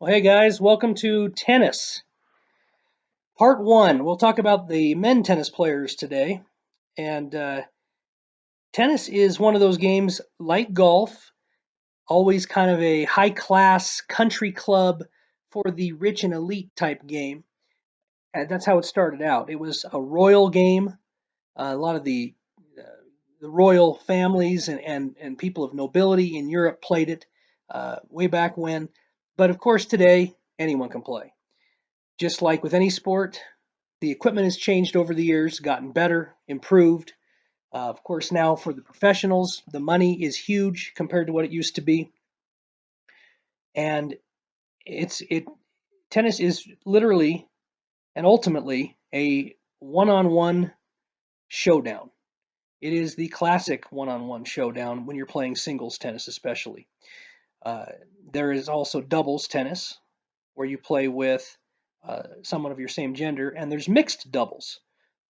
Well, hey guys, welcome to tennis. Part one. We'll talk about the men tennis players today. And tennis is one of those games like golf, always kind of a high class country club for the rich and elite type game. And that's how it started out. It was a royal game. A lot of uh, the royal families and people of nobility in Europe played it way back when. But of course, today, anyone can play. Just like with any sport, the equipment has changed over the years, gotten better, improved. Of course, now for the professionals, the money is huge compared to what it used to be, and it tennis is literally and ultimately a one-on-one showdown. It is the classic one-on-one showdown when you're playing singles tennis, especially. Uh, there is also doubles tennis, where you play with someone of your same gender, and there's mixed doubles,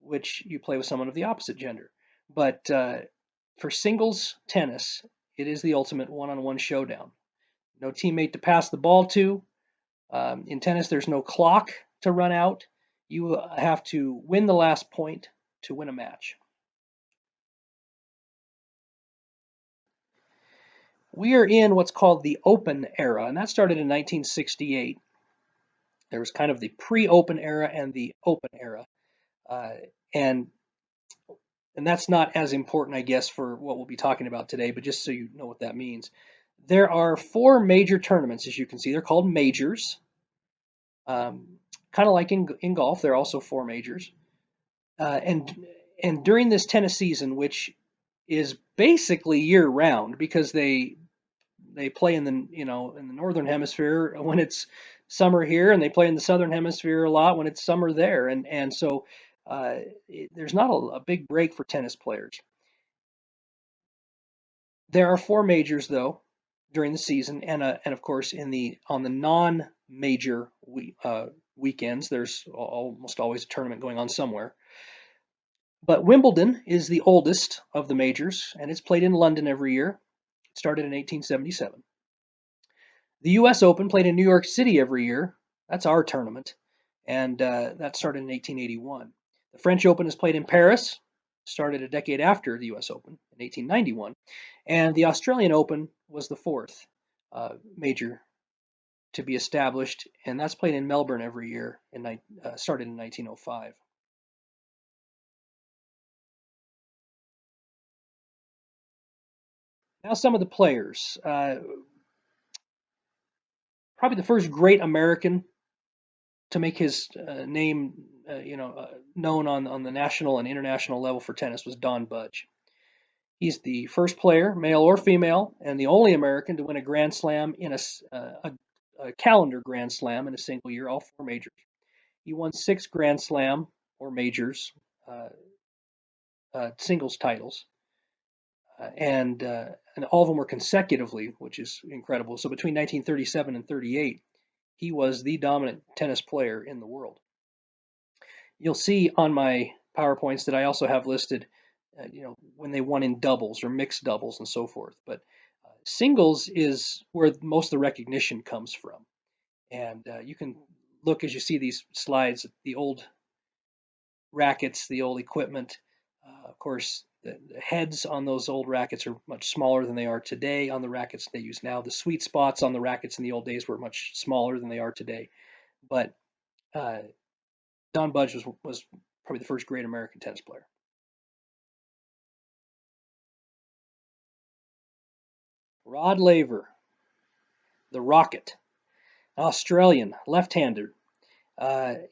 which you play with someone of the opposite gender. But for singles tennis, it is the ultimate one-on-one showdown. No teammate to pass the ball to. In tennis, there's no clock to run out. You have to win the last point to win a match. We are in what's called the Open era, and that started in 1968. There was kind of the pre-Open era and the Open era. Uh, and and that's not as important, I guess, for what we'll be talking about today, but just so you know what that means. There are four major tournaments, as you can see. They're called majors. Kind of like in golf, there are also four majors. And during this tennis season, which is basically year round because they play in the in the northern hemisphere when it's summer here, and they play in the southern hemisphere a lot when it's summer there, and so there's not a big break for tennis players. There are four majors though during the season, and of course in the on the non-major weekends, there's almost always a tournament going on somewhere. But Wimbledon is the oldest of the majors, and it's played in London every year. It started in 1877. The U.S. Open played in New York City every year. That's our tournament, and that started in 1881. The French Open is played in Paris, started a decade after the U.S. Open in 1891, and the Australian Open was the fourth major to be established, and that's played in Melbourne every year. Started in 1905. Now some of the players. Probably the first great American to make his name, known on the national and international level for tennis was Don Budge. He's the first player, male or female, and the only American to win a Grand Slam in a calendar Grand Slam in a single year, all four majors. He won six Grand Slam or majors, uh, singles titles, and all of them were consecutively, which is incredible. So between 1937 and 38, he was the dominant tennis player in the world. You'll see on my PowerPoints that I also have listed, when they won in doubles or mixed doubles and so forth. But singles is where most of the recognition comes from. And you can look as you see these slides, the old rackets, the old equipment. Of course, the heads on those old rackets are much smaller than they are today on the rackets they use now. The sweet spots on the rackets in the old days were much smaller than they are today. But uh, Don Budge was probably the first great American tennis player. Rod Laver, the Rocket, Australian left-hander.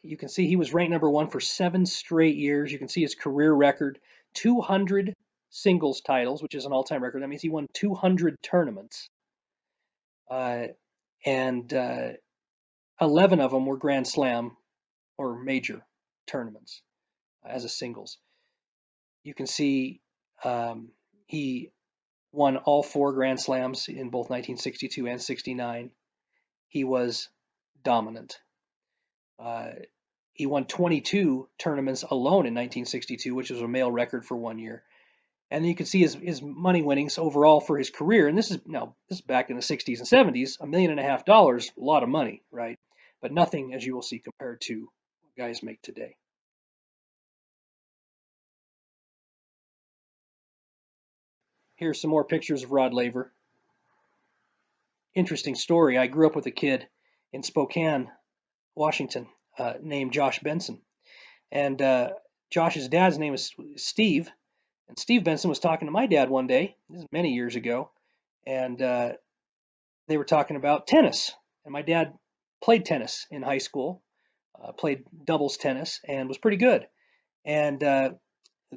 You can see he was ranked number one for 7 straight years. You can see his career record: 200 singles titles, which is an all-time record. That means he won 200 tournaments, uh, and 11 of them were Grand Slam or major tournaments as a singles. You can see he won all four Grand Slams in both 1962 and 69. He was dominant. Uh, he won 22 tournaments alone in 1962, which was a male record for one year. And you can see his money winnings overall for his career. And this is back in the 60s and 70s, $1.5 million, a lot of money, right? But nothing, as you will see, compared to what guys make today. Here's some more pictures of Rod Laver. Interesting story. I grew up with a kid in Spokane, Washington, named Josh Benson. And Josh's dad's name is Steve. And Steve Benson was talking to my dad one day, this is many years ago, and they were talking about tennis. And my dad played tennis in high school, played doubles tennis, and was pretty good. And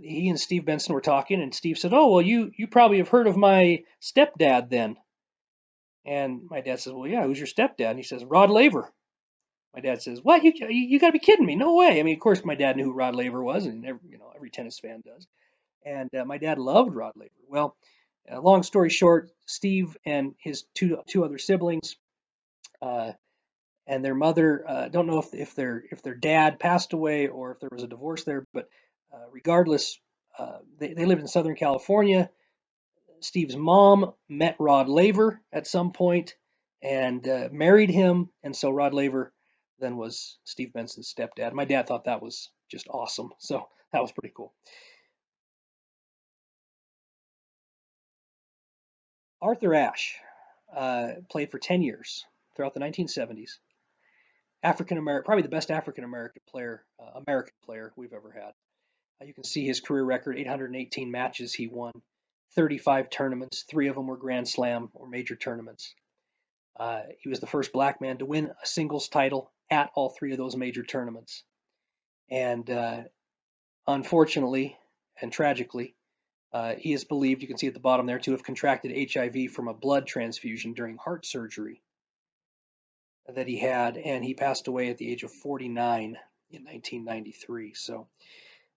he and Steve Benson were talking, and Steve said, "Oh, well, you probably have heard of my stepdad then." And my dad says, "Well, yeah, who's your stepdad?" And he says, "Rod Laver." My dad says, "What? You got to be kidding me! No way!" I mean, of course, my dad knew who Rod Laver was, and every tennis fan does. And my dad loved Rod Laver. Well, long story short, Steve and his two other siblings uh, and their mother, don't know if their dad passed away or if there was a divorce there, but regardless, they lived in Southern California. Steve's mom met Rod Laver at some point and married him, and so Rod Laver then was Steve Benson's stepdad. My dad thought that was just awesome, so that was pretty cool. Arthur Ashe played for 10 years throughout the 1970s. African American, probably the best American player we've ever had. You can see his career record: 818 matches he won, 35 tournaments, 3 of them were Grand Slam or major tournaments. He was the first black man to win a singles title at all 3 of those major tournaments. And unfortunately and tragically, he is believed, you can see at the bottom there, to have contracted HIV from a blood transfusion during heart surgery that he had, and he passed away at the age of 49 in 1993. So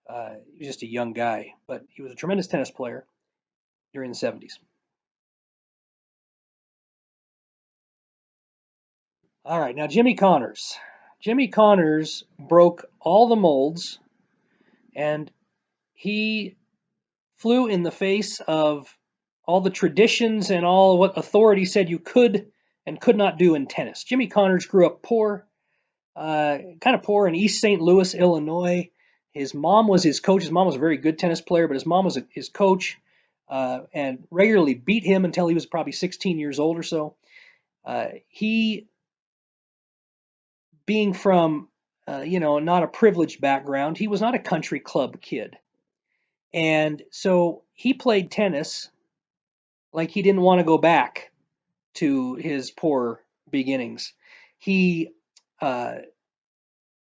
he was just a young guy, but he was a tremendous tennis player during the 70s. All right, now Jimmy Connors. Jimmy Connors broke all the molds, and he flew in the face of all the traditions and all what authority said you could and could not do in tennis. Jimmy Connors grew up poor, kind of poor in East St. Louis, Illinois. His mom was his coach. His mom was a very good tennis player, but his mom was his coach and regularly beat him until he was probably 16 years old or so. He, being from, not a privileged background, he was not a country club kid. And so he played tennis like he didn't want to go back to his poor beginnings. He uh,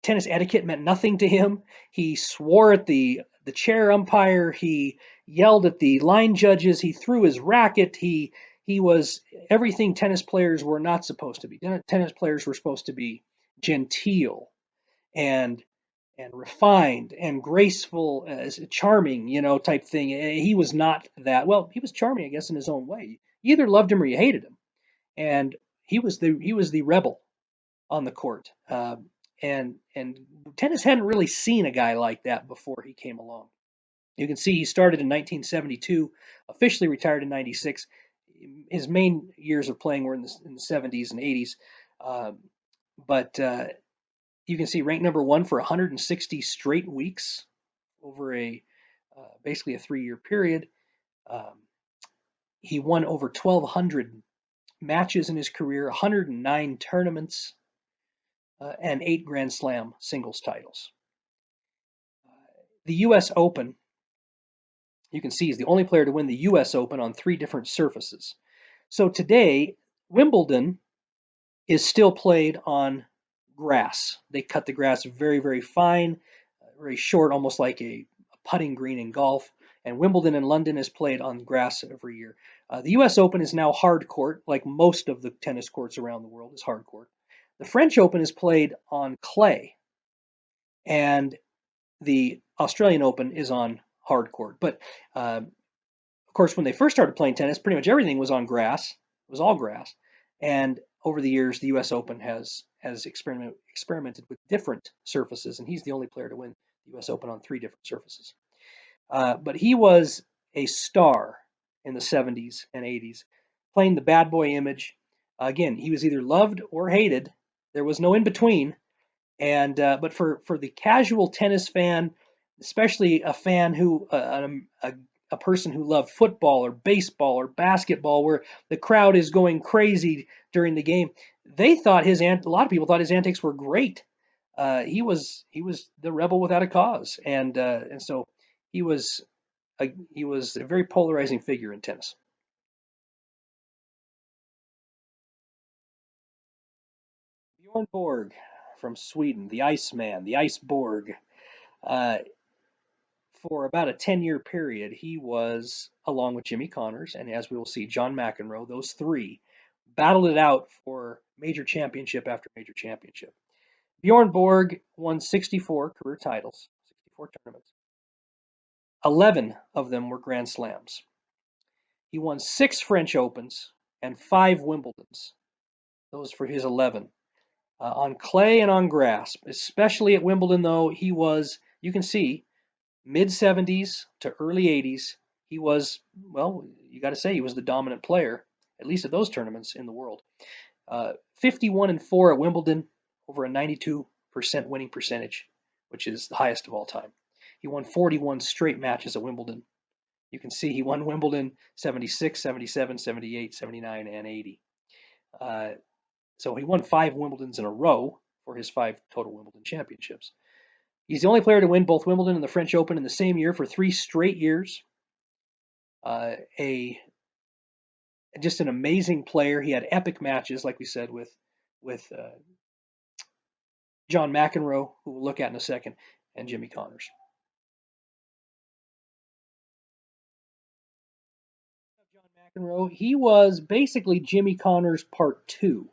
Tennis etiquette meant nothing to him. He swore at the chair umpire. He yelled at the line judges. He threw his racket. He was everything tennis players were not supposed to be. Tennis players were supposed to be genteel and refined and graceful, charming, type thing. He was not that. Well, he was charming, I guess, in his own way. You either loved him or you hated him, and he was the rebel on the court. And tennis hadn't really seen a guy like that before he came along. You can see he started in 1972, officially retired in 96. His main years of playing were in the 70s and 80s. But you can see ranked number 1 for 160 straight weeks over basically a 3-year period. Um, he won over 1,200 matches in his career, 109 tournaments, and 8 Grand Slam singles titles. The U.S. Open, you can see, is the only player to win the U.S. Open on 3 different surfaces. So today, Wimbledon is still played on grass. They cut the grass very, very fine, very short, almost like a putting green in golf. And Wimbledon in London is played on grass every year. The U.S. Open is now hard court, like most of the tennis courts around the world is hard court. The French Open is played on clay, and the Australian Open is on hard court. But of course, when they first started playing tennis, pretty much everything was on grass. It was all grass. And over the years, the U.S. Open has experimented with different surfaces, and he's the only player to win the U.S. Open on 3 different surfaces. But he was a star in the 70s and 80s, playing the bad boy image. Again, he was either loved or hated. There was no in between. And but for the casual tennis fan, especially a fan who a person who loved football or baseball or basketball, where the crowd is going crazy during the game, they thought a lot of people thought his antics were great. He was the rebel without a cause, and so he was he was a very polarizing figure in tennis. Bjorn Borg from Sweden, the Iceman, the Iceborg. Uh, for about a 10-year period, he was, along with Jimmy Connors, and as we will see, John McEnroe, those three battled it out for major championship after major championship. Bjorn Borg won 64 career titles, 64 tournaments. 11 of them were Grand Slams. He won 6 French Opens and 5 Wimbledons. Those for his 11. On clay and on grass, especially at Wimbledon, though, he was, you can see, mid 70s to early 80s, he was, well, you got to say he was the dominant player, at least at those tournaments in the world. 51-4 at Wimbledon, over a 92% winning percentage, which is the highest of all time. He won 41 straight matches at Wimbledon. You can see he won Wimbledon 76, 77, 78, 79, and 80. So he won 5 Wimbledons in a row for his 5 total Wimbledon championships. He's the only player to win both Wimbledon and the French Open in the same year for 3 straight years. A Just an amazing player. He had epic matches, like we said, with John McEnroe, who we'll look at in a second, and Jimmy Connors. John McEnroe, he was basically Jimmy Connors part two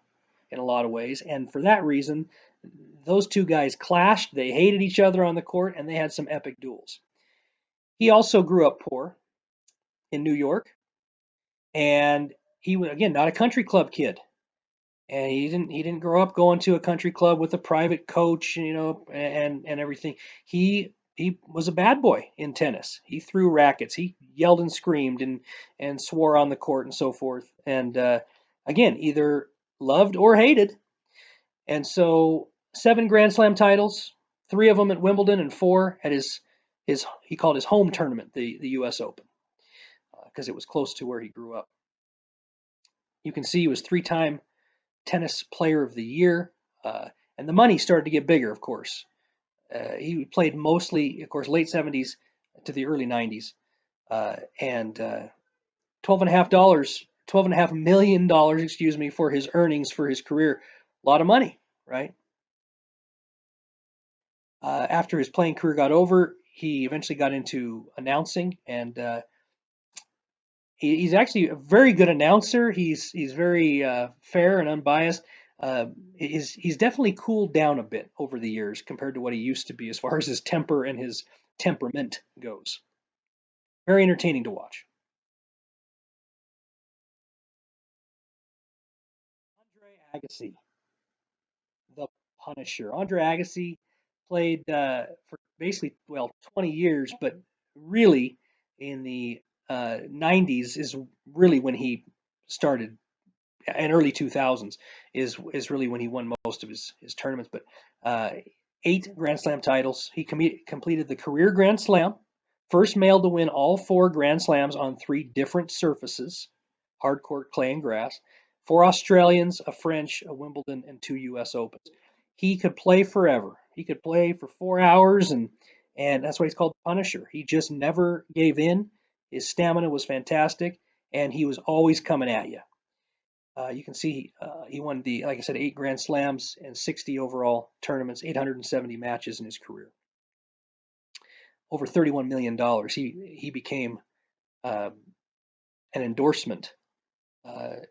in a lot of ways, and for that reason, those two guys clashed. They hated each other on the court, and they had some epic duels. He also grew up poor in New York, and he was again not a country club kid. And he didn't grow up going to a country club with a private coach, and everything. He was a bad boy in tennis. He threw rackets. He yelled and screamed and swore on the court and so forth. And again, either loved or hated. And so 7 Grand Slam titles, 3 of them at Wimbledon and 4 at his he called his home tournament, the U.S. Open, because it was close to where he grew up. You can see he was 3-time Tennis Player of the Year, and the money started to get bigger, of course. He played mostly, of course, late 70s to the early 90s, and $12.5 million, excuse me, for his earnings for his career. A lot of money, right? After his playing career got over, he eventually got into announcing, and he's actually a very good announcer. He's very fair and unbiased. He's definitely cooled down a bit over the years compared to what he used to be as far as his temper and his temperament goes. Very entertaining to watch. Andre Agassi, the Punisher. Andre Agassi played for basically 20 years, but really in the 90s is really when he started, and early 2000s is really when he won most of his tournaments. But 8 Grand Slam titles. He completed the career Grand Slam, first male to win all 4 Grand Slams on 3 different surfaces: hard court, clay, and grass. 4 Australians, a French, a Wimbledon, and 2 U.S. Opens. He could play forever. He could play for 4 hours, and that's why he's called the Punisher. He just never gave in. His stamina was fantastic, and he was always coming at you. You can see he won like I said, 8 Grand Slams and 60 overall tournaments, 870 matches in his career. Over $31 million. He became an endorsement, kind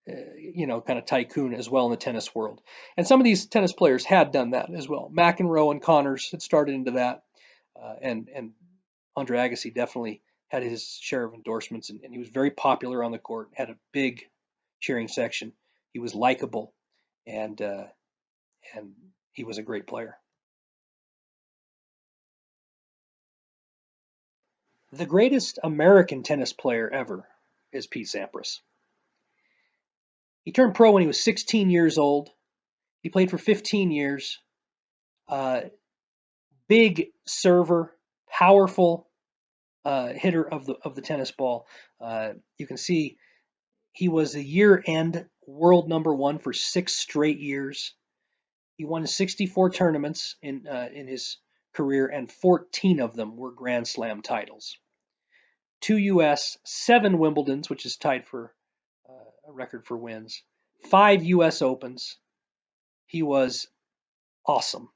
of tycoon as well in the tennis world. And some of these tennis players had done that as well. McEnroe and Connors had started into that, and Andre Agassi definitely had his share of endorsements, and he was very popular on the court. Had a big cheering section. He was likable, and he was a great player. The greatest American tennis player ever is Pete Sampras. He turned pro when he was 16 years old. He played for 15 years. Uh, Big server, powerful hitter of the tennis ball. You can see he was the year-end world number one for 6 straight years. He won 64 tournaments in his career, and 14 of them were Grand Slam titles. 2 U.S., 7 Wimbledons, which is tied for a record for wins, 5 U.S. Opens. He was awesome.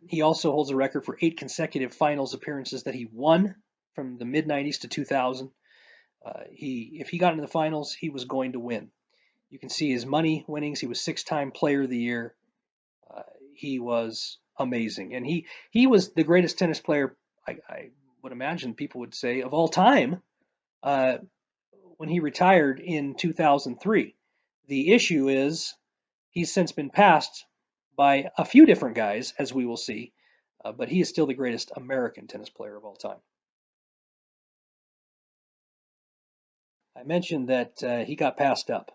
He also holds a record for 8 consecutive finals appearances that he won from the mid 90s to 2000. If he got into the finals, he was going to win. You can see his money winnings. He was 6-time Player of the Year. He was amazing, and he was the greatest tennis player I would imagine people would say of all time. Uh, when he retired in 2003. The issue is he's since been passed by a few different guys, as we will see, but he is still the greatest American tennis player of all time. I mentioned that he got passed up,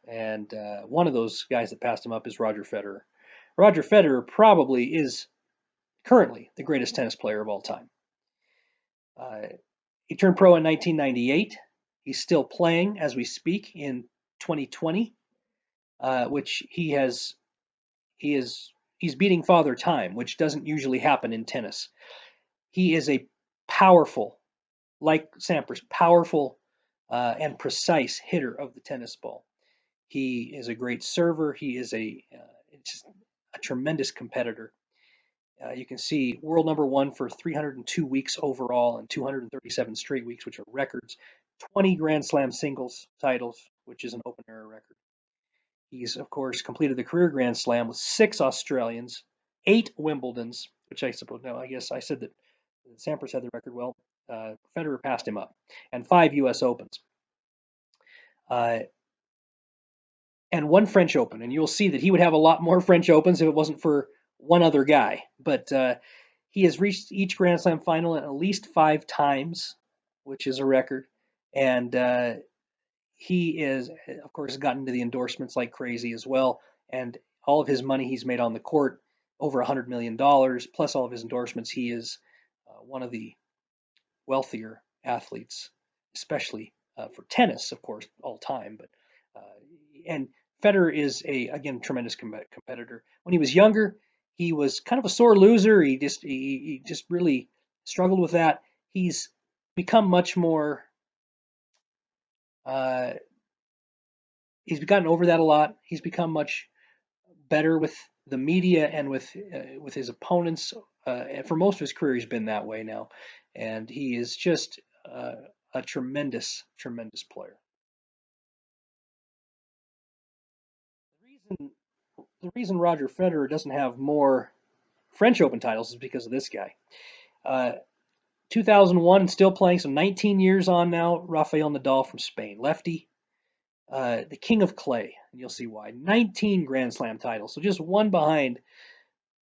and one of those guys that passed him up is Roger Federer. Roger Federer probably is currently the greatest tennis player of all time. He turned pro in 1998. He's still playing as we speak in 2020, which he's beating Father Time, which doesn't usually happen in tennis. He is a powerful, like Sampras, powerful and precise hitter of the tennis ball. He is a great server. He is just a tremendous competitor. You can see world number one for 302 weeks overall and 237 straight weeks, which are records. 20 Grand Slam singles titles, which is an open era record. He's, of course, completed the career Grand Slam with 6 Australians, 8 Wimbledons, which I suppose, no, I guess I said that Sampras had the record. Well, Federer passed him up, and 5 U.S. Opens. And 1 French Open. And you'll see that he would have a lot more French Opens if it wasn't for one other guy. But he has reached each Grand Slam final at least 5 times, which is a record. And he is, of course, gotten into the endorsements like crazy as well. And all of his money he's made on the court, over $100 million, plus all of his endorsements. He is one of the wealthier athletes, especially for tennis, of course, all time. But and Federer is again tremendous competitor. When he was younger, he was kind of a sore loser. He just really struggled with that. He's become much more. He's gotten over that a lot. He's become much better with the media and with his opponents. And for most of his career, he's been that way now, and he is just a tremendous, tremendous player. The reason Roger Federer doesn't have more French Open titles is because of this guy. 2001, still playing, so 19 years on now. Rafael Nadal from Spain, lefty, the king of clay, and you'll see why. 19 Grand Slam titles, so just one behind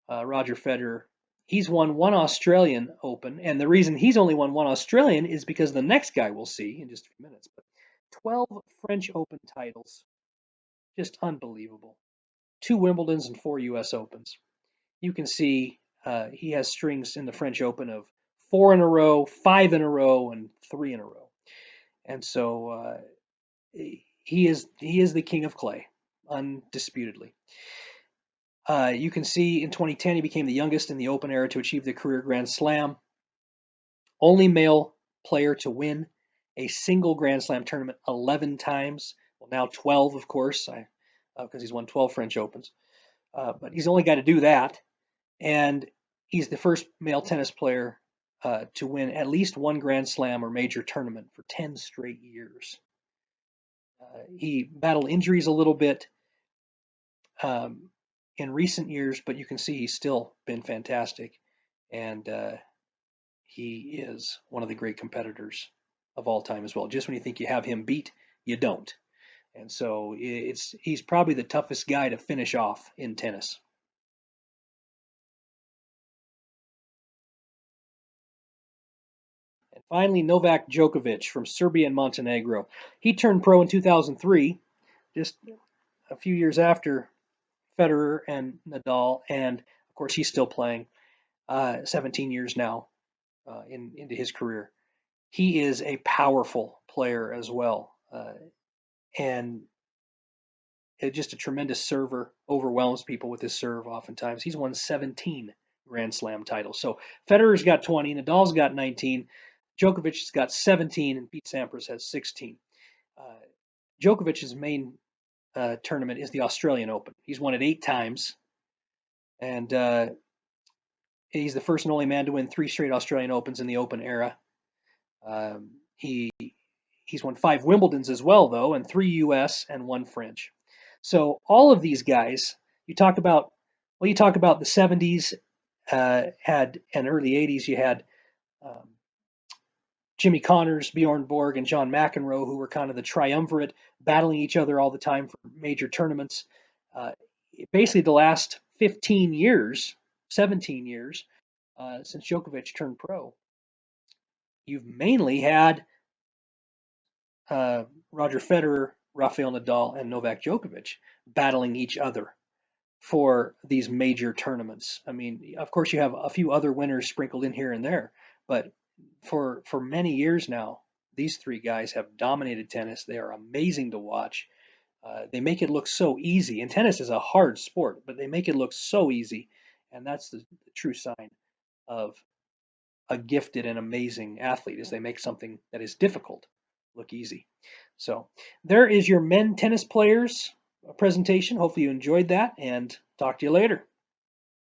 Roger Federer. He's won 1 Australian Open, and the reason he's only won 1 Australian is because the next guy we'll see in just a few minutes. But 12 French Open titles, just unbelievable. 2 Wimbledons and 4 U.S. Opens. You can see he has strings in the French Open of 4 in a row, 5 in a row, and 3 in a row. And so he is the king of clay, undisputedly. You can see in 2010 he became the youngest in the Open era to achieve the career Grand Slam. Only male player to win a single Grand Slam tournament 11 times. Well, now 12, of course, because he's won 12 French Opens. But he's the only guy to do that. And he's the first male tennis player to win at least 1 Grand Slam or major tournament for 10 straight years. He battled injuries a little bit in recent years, but you can see he's still been fantastic. And he is one of the great competitors of all time as well. Just when you think you have him beat, you don't. And so he's probably the toughest guy to finish off in tennis. Finally, Novak Djokovic from Serbia and Montenegro. He turned pro in 2003, just a few years after Federer and Nadal, and of course he's still playing. 17 years now into his career. He is a powerful player as well, and just a tremendous server. Overwhelms people with his serve. Oftentimes, he's won 17 Grand Slam titles. So Federer's got 20, Nadal's got 19, Djokovic's got 17, and Pete Sampras has 16. Uh, Djokovic's main tournament is the Australian Open. He's won it 8 times, and he's the first and only man to win 3 straight Australian Opens in the Open era. He's won 5 Wimbledons as well, though, and 3 U.S. and 1 French. So all of these guys, you talk about the 70s, had and early 80s. You had um, Jimmy Connors, Bjorn Borg, and John McEnroe, who were kind of the triumvirate, battling each other all the time for major tournaments. Uh, Basically, the last 15 years, 17 years since Djokovic turned pro, you've mainly had Roger Federer, Rafael Nadal, and Novak Djokovic battling each other for these major tournaments. I mean, of course, you have a few other winners sprinkled in here and there, but for many years now, these 3 guys have dominated tennis. They are amazing to watch. They make it look so easy, and tennis is a hard sport, but they make it look so easy, and that's the true sign of a gifted and amazing athlete, is they make something that is difficult look easy. So there is your men tennis players presentation. Hopefully you enjoyed that, and talk to you later.